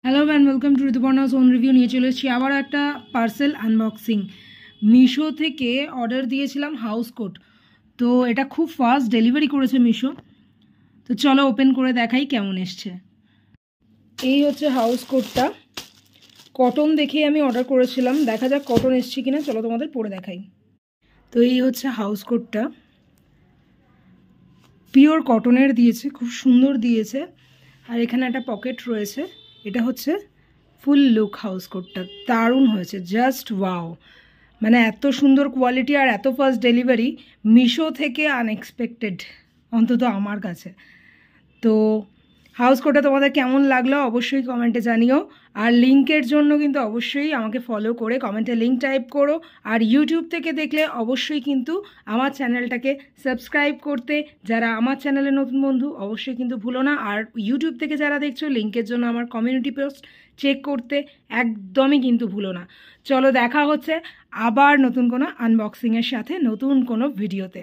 Hello and welcome to Rituparna's own review. নিয়ে চলে এসেছি আবার একটা পার্সেল আনবক্সিং। মিশো থেকে অর্ডার দিয়েছিলাম হাউস কোট, তো এটা খুব ফাস্ট ডেলিভারি করেছে মিশো। তো চলো ওপেন করে দেখাই কেমন এসছে। এই হচ্ছে হাউস কোটটা, কটন দেখেই আমি অর্ডার করেছিলাম, দেখা যাক কটন এসছে কিনা, চলো তোমাদের পরে দেখাই। তো এই হচ্ছে হাউস কোটটা, পিওর কটনের দিয়েছে, খুব সুন্দর দিয়েছে। আর এখানে একটা পকেট রয়েছে। এটা হচ্ছে ফুল লুক হাউস কোটটা, দারুণ হয়েছে, জাস্ট ওয়াও। মানে এত সুন্দর কোয়ালিটি আর এত ফাস্ট ডেলিভারি মিশো থেকে আনএক্সপেক্টেড, অন্তত আমার কাছে। তো হাউস কোটটা তোমাদের কেমন লাগলো অবশ্যই কমেন্টে জানিও। আর লিঙ্কের জন্য কিন্তু অবশ্যই আমাকে ফলো করে কমেন্টে লিঙ্ক টাইপ করো। আর ইউটিউব থেকে দেখলে অবশ্যই কিন্তু আমার চ্যানেলটাকে সাবস্ক্রাইব করতে, যারা আমার চ্যানেলে নতুন বন্ধু অবশ্যই কিন্তু ভুলো না। আর ইউটিউব থেকে যারা দেখছো লিঙ্কের জন্য আমার কমিউনিটি পোস্ট চেক করতে একদমই কিন্তু ভুলো না। চলো দেখা হচ্ছে আবার নতুন কোনো আনবক্সিংয়ের সাথে, নতুন কোনো ভিডিওতে।